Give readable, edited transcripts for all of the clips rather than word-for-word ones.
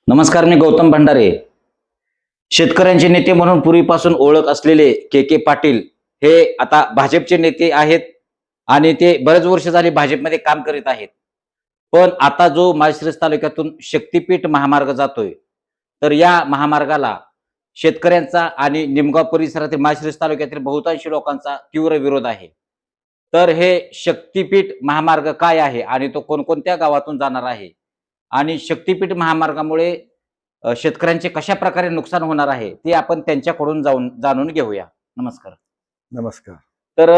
नमस्कार, मी गौतम भंडारे. शेतकऱ्यांचे नेते म्हणून पूर्वीपासून ओळख असलेले के पाटील हे आता भाजपचे नेते आहेत आणि ते बरेच वर्ष झाली भाजपमध्ये काम करीत आहेत. पण आता जो माळशिरस तालुक्यातून शक्तिपीठ महामार्ग जातोय, तर या महामार्गाला शेतकऱ्यांचा आणि निमगाव परिसरातील माळशिरस तालुक्यातील बहुतांशी लोकांचा तीव्र विरोध आहे. तर हे शक्तिपीठ महामार्ग काय आहे आणि तो कोणकोणत्या गावातून जाणार आहे आणि शक्तिपीठ महामार्गामुळे शेतकऱ्यांचे कशा प्रकारे नुकसान होणार आहे ते आपण त्यांच्याकडून जाणून घेऊया. नमस्कार. नमस्कार. तर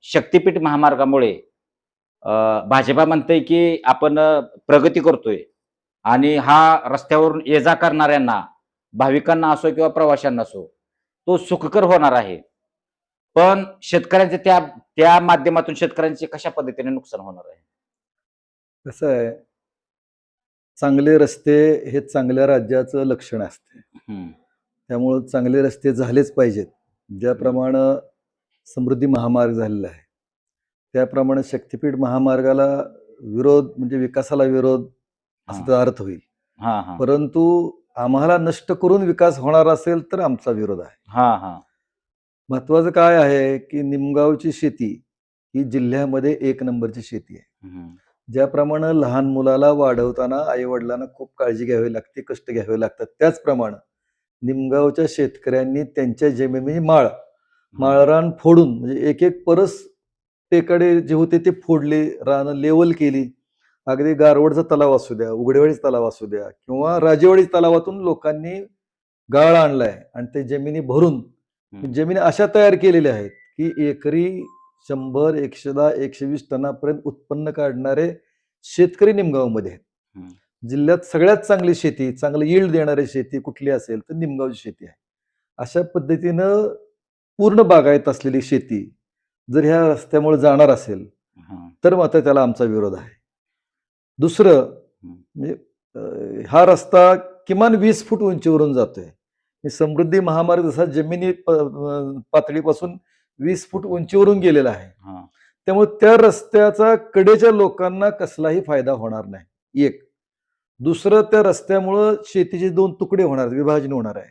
शक्तिपीठ महामार्गामुळे भाजपा म्हणते की आपण प्रगती करतोय आणि हा रस्त्यावरून ये-जा करणाऱ्यांना, भाविकांना असो किंवा प्रवाशांना असो, तो सुखकर होणार आहे. पण शेतकऱ्यांचे त्या त्या माध्यमातून शेतकऱ्यांचे कशा पद्धतीने नुकसान होणार आहे? कसं आहे, चांगले रस्ते हे चांगल्या राज्याचं लक्षण असते. हं. त्यामुळं चांगले रस्ते झालेच पाहिजेत. ज्याप्रमाणे समृद्धी महामार्ग झालेला आहे, त्याप्रमाणे शक्तिपीठ महामार्गाला विरोध म्हणजे विकासाला विरोध असा हां. त्याचा अर्थ होईल. हां, हां. परंतु आम्हाला नष्ट करून विकास होणार असेल तर आमचा विरोध आहे. हां, हां. महत्त्वाचं काय आहे, की निमगावची शेती ही जिल्ह्यामध्ये 1 नंबरची शेती आहे. हं. ज्याप्रमाणे लहान मुलाला वाढवताना आईवडिलांना खूप काळजी घ्यावी लागते, कष्ट घ्यावे लागतात, त्याचप्रमाणे निमगावच्या शेतकऱ्यांनी त्यांच्या जमिनी माळरान फोडून म्हणजे एक एक परस टेकडे जे होते ते फोडले, रानं लेवल केली. अगदी गारवडचा तलाव असू द्या, उघडेवाडीचा तलाव असू द्या किंवा राजेवाडी तलावातून लोकांनी गाळ आणलाय आणि ते जमिनी भरून जमिनी अशा तयार केलेल्या आहेत की एकरी 100, 110, 120 टनापर्यंत उत्पन्न काढणारे शेतकरी निमगावमध्ये आहेत. जिल्ह्यात सगळ्यात चांगली शेती, चांगलं यील्ड देणारी शेती कुठली असेल तर निमगावची शेती आहे. अशा पद्धतीनं पूर्ण बागायत असलेली शेती जर ह्या रस्त्यामुळे जाणार असेल तर मात्र त्याला आमचा विरोध आहे. दुसरं म्हणजे हा रस्ता किमान 20 फूट उंचीवरून जातोय. समृद्धी महामार्ग जसा जमिनी पातळीपासून 20 फूट उंचीवरून गेलेला आहे. त्यामुळे त्या रस्त्याचा कडेच्या लोकांना कसलाही फायदा होणार नाही. एक. दुसरं, त्या रस्त्यामुळं शेतीचे 2 तुकडे होणार, विभाजन होणार आहे.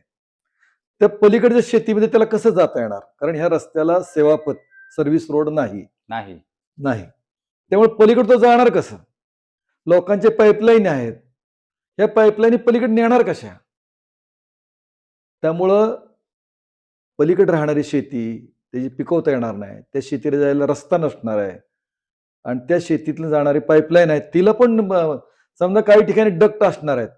त्या पलीकडच्या शेतीमध्ये त्याला कसं जाता येणार? कारण ह्या रस्त्याला सेवापथ सर्व्हिस रोड नाही. त्यामुळे पलीकडे तो जाणार कसं? लोकांचे पाईपलाईन आहेत. ह्या पाईपलाईन पलीकडे नेणार कशा? त्यामुळं पलीकडे राहणारी शेती त्याची पिकवता येणार नाही. त्या शेतीला जायला रस्ता नसणार आहे आणि त्या शेतीतून जाणारी पाईपलाईन आहे तिला पण समजा काही ठिकाणी डक्ट असणार आहेत.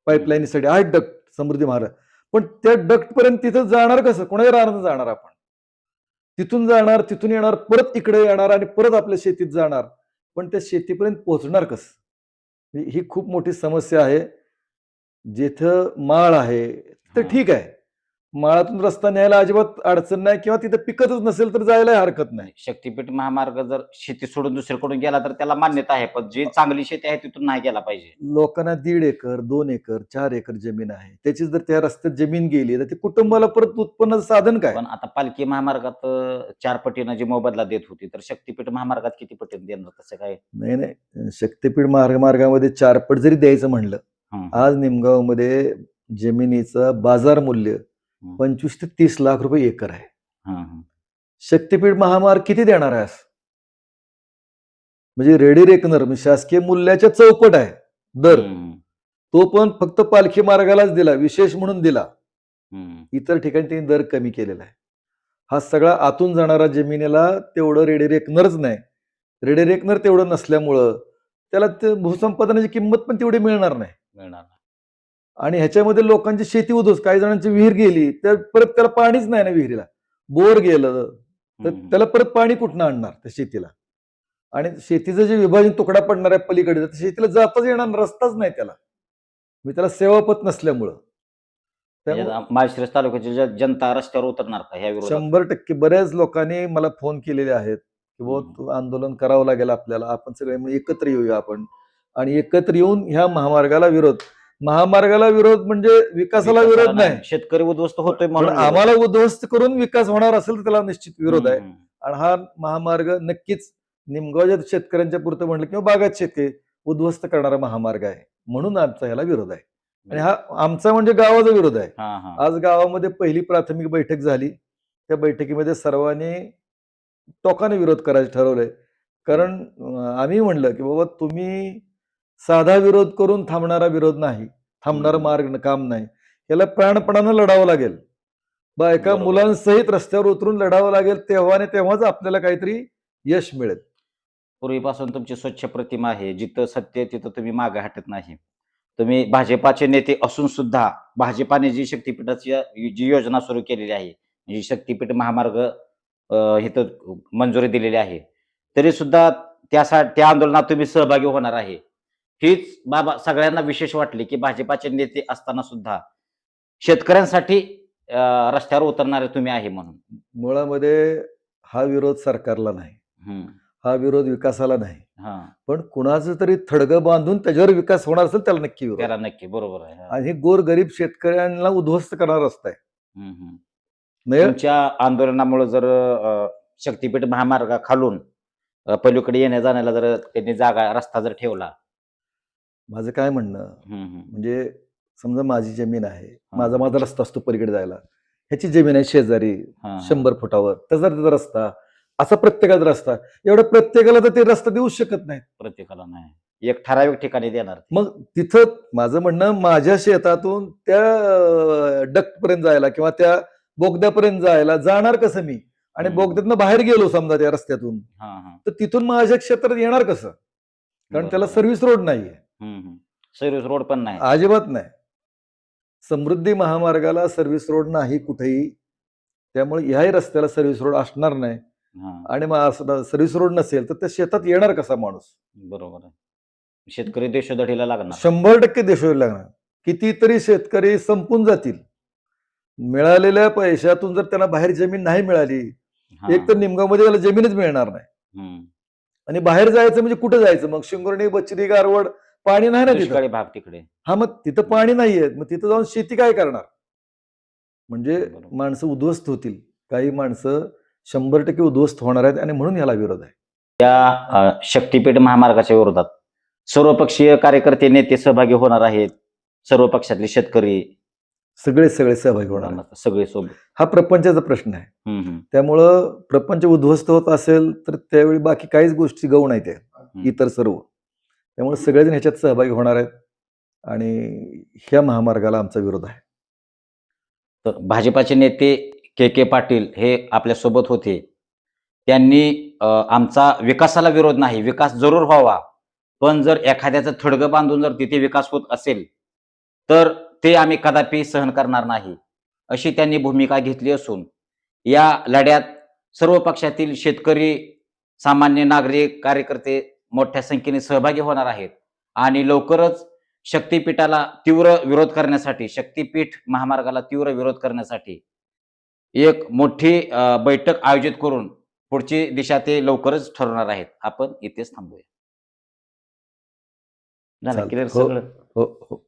पाईपलाईनसाठी आहेत डक्ट समृद्धी महामार्ग, पण त्या डक्ट पर्यंत तिथं जाणार कसं? कोणाच्या रानात जाणार आपण? तिथून जाणार, तिथून येणार, परत इकडे येणार आणि परत आपल्या शेतीत जाणार, पण त्या शेतीपर्यंत पोहोचणार कसं? ही खूप मोठी समस्या आहे. जिथं माळ आहे तर ठीक आहे, माळातून रस्ता न्यायला अजिबात अडचण नाही किंवा तिथं पिकतच नसेल तर जायला हरकत नाही. शक्तिपीठ महामार्ग जर शेती सोडून दुसरीकडून गेला तर त्याला मान्यता आहे, पण जी चांगली शेती आहे तिथून नाही गेला पाहिजे. लोकांना 1.5 एकर, 2 एकर, 4 एकर जमीन आहे. त्याची जर त्या रस्त्यात जमीन गेली तर ते कुटुंबाला परत उत्पन्नाचं साधन काय? पण आता पालखी महामार्गात 4 पटीनं जी मोबदला देत होती, तर शक्तिपीठ महामार्गात किती पटीने देणार तसं काय? नाही. शक्तिपीठ मार्गामध्ये 4 पट जरी द्यायचं म्हणलं, आज निमगावमध्ये जमिनीचं बाजार मूल्य 25 ते 30 लाख रुपये एकर आहे. शक्तिपीठ महामार्ग किती देणार आहे? म्हणजे रेडी रेकनर म्हणजे शासकीय मूल्याच्या चौपट आहे दर. तो पण फक्त पालखी मार्गालाच दिला, विशेष म्हणून दिला. इतर ठिकाणी त्यांनी दर कमी केलेला आहे. हा सगळा आतून जाणारा जमिनीला तेवढं रेडी रेकनरच नाही. रेडी रेकनर तेवढं नसल्यामुळं त्याला ते भूसंपादनाची किंमत पण तेवढी मिळणार नाही. आणि ह्याच्यामध्ये लोकांची शेती उद्ध्वस्त, काही जणांची विहीर गेली तर परत त्याला पाणीच नाही ना विहिरीला. बोर गेलं तर त्याला परत पाणी कुठनं आणणार त्या शेतीला? आणि शेतीचं जे विभाजन तुकडा पडणार आहे पलीकडे, तर शेतीला जाताच येणार, रस्ताच नाही त्याला. मी त्याला सेवापथ नसल्यामुळं. माळशिरस तालुक्याची जनता रस्त्यावर उतरणार का ह्या विरोधात? 100% बऱ्याच लोकांनी मला फोन केलेले आहेत की बाबा आंदोलन करावं लागेल आपल्याला, आपण सगळे मिळून एकत्र येऊया आपण आणि एकत्र येऊन ह्या महामार्गाला विरोध म्हणजे विकासाला विरोध नाही. शेतकरी उद्ध्वस्त होतोय म्हणून आम्हाला उद्ध्वस्त करून विकास होणार असेल तर त्याला निश्चित विरोध आहे. आणि हा महामार्ग नक्कीच निमगावच्या शेतकऱ्यांच्या पुरतं म्हणलं किंवा बागात शेतकरी उद्ध्वस्त करणारा महामार्ग आहे, म्हणून आमचा ह्याला विरोध आहे. आणि हा आमचा म्हणजे गावाचा विरोध आहे. हा हा आज गावामध्ये पहिली प्राथमिक बैठक झाली. त्या बैठकीमध्ये सर्वांनी टोकाने विरोध करायचं ठरवलंय. कारण आम्ही म्हणलं की बाबा तुम्ही साधा विरोध करून थांबणारा विरोध नाही, थांबणारा मार्ग काम नाही. याला प्राणपणानं लढावं लागेल. एका बरोबर. मुलांसहित रस्त्यावर उतरून लढावं लागेल, तेव्हा तेव्हाच आपल्याला काहीतरी यश मिळेल. पूर्वीपासून तुमची स्वच्छ प्रतिमा आहे. जिथं सत्य आहे तिथं तुम्ही मागे हटत नाही. तुम्ही भाजपाचे नेते असून सुद्धा भाजपाने जी शक्तीपीठाची जी योजना सुरू केलेली आहे, जी शक्तीपीठ महामार्ग इथं मंजुरी दिलेली आहे, तरी सुद्धा त्या आंदोलनात तुम्ही सहभागी होणार आहे. हीच बाबा सगळ्यांना विशेष वाटली, की भाजपाचे नेते असताना सुद्धा शेतकऱ्यांसाठी रस्त्यावर उतरणारे तुम्ही आहे म्हणून. मुळामध्ये हा विरोध सरकारला नाही, हं. हा विरोध विकासाला नाही. हां. पण कुणाचं तरी थडगं बांधून त्याच्यावर विकास होणार असेल त्याला नक्की विरोध. त्याला नक्की बरोबर आहे. हां. आणि हे गोरगरीब शेतकऱ्यांना उद्ध्वस्त करणारा रस्ता आहे. हं, हं. म्हणजे तुमच्या आंदोलनामुळे जर शक्तीपीठ महामार्गाखालून पलीकडे येण्या-जाण्याला जर त्यांनी रस्ता जर ठेवला. माझं काय म्हणणं, हं, हं. म्हणजे समजा माझी जमीन आहे, हां. माझा रस्ता असतो पलीकडे जायला, ह्याची जमीन आहे शेजारी हां. 100 फुटावर, त्याचा रस्ता, असा प्रत्येकाचा रस्ता. एवढं प्रत्येकाला तर ते रस्ता देऊ शकत नाही. प्रत्येकाला नाही. एक ठराविक ठिकाणी देणार. मग तिथं माझं म्हणणं, माझ्या शेतातून त्या डक्टपर्यंत जायला किंवा त्या बोगद्यापर्यंत जायला जाणार कसं मी? आणि बोगद्यातनं बाहेर गेलो समजा त्या रस्त्यातून, हां, हां. तर तिथून माझ्या क्षेत्रात येणार कसं? कारण त्याला सर्व्हिस रोड नाहीये. हं, हं. सर्व्हिस रोड पण नाही. अजिबात नाही. समृद्धी महामार्गाला सर्व्हिस रोड नाही कुठेही. त्यामुळे ह्याही रस्त्याला सर्व्हिस रोड असणार नाही. हां. आणि मग सर्व्हिस रोड नसेल तर त्या शेतात येणार कसा माणूस? बरोबर आहे. शेतकरी देशोधडीला लागणार. 100% देशोधडी लागणार. कितीतरी शेतकरी संपून जातील. मिळालेल्या पैशातून जर त्यांना बाहेर जमीन नाही मिळाली, हां. एक तर निमगावमध्ये त्याला जमीनच मिळणार नाही. हं. आणि बाहेर जायचं म्हणजे कुठे जायचं मग? शिंगोर्णी, बचरी, गारवड, पाणी नाही ना तिथं. दुष्काळी भाग तिकडे. हा, मग तिथं पाणी नाहीये, मग तिथं जाऊन शेती काय करणार? म्हणजे बरोबर. माणसं उद्ध्वस्त होतील. काही माणसं 100% उद्ध्वस्त होणार आहेत आणि म्हणून याला विरोध आहे. शक्तीपीठ महामार्गाच्या विरोधात सर्वपक्षीय कार्यकर्ते नेते सहभागी होणार आहेत. सर्व पक्षातले शेतकरी सगळे सहभागी होणार आहेत. सगळे सोबत. हा प्रपंचाचा प्रश्न आहे. हं, हं. त्यामुळं प्रपंच उद्ध्वस्त होत असेल तर त्यावेळी बाकी काहीच गोष्टी गौण आहेत त्या, इतर सर्व. त्यामुळे सगळेजण ह्याच्यात सहभागी होणार आहेत आणि ह्या महामार्गाला आमचा विरोध आहे. तर भाजपाचे नेते के पाटील हे आपल्या सोबत होते. त्यांनी आमचा विकासाला विरोध नाही, विकास जरूर व्हावा, पण जर एखाद्याचं थडगं बांधून जर तिथे विकास होत असेल तर ते आम्ही कदापि सहन करणार नाही, अशी त्यांनी भूमिका घेतली असून या लढ्यात सर्व पक्षातील शेतकरी, सामान्य नागरिक, कार्यकर्ते मोठ्या संख्येने सहभागी होणार आहेत आणि लवकरच शक्तीपीठाला तीव्र विरोध करण्यासाठी, शक्तीपीठ महामार्गाला तीव्र विरोध करण्यासाठी एक मोठी बैठक आयोजित करून पुढची दिशा ते लवकरच ठरवणार आहेत. आपण इथेच थांबूया. झालं चालतंय. क्लिअर हो, सगळं? हो, हो.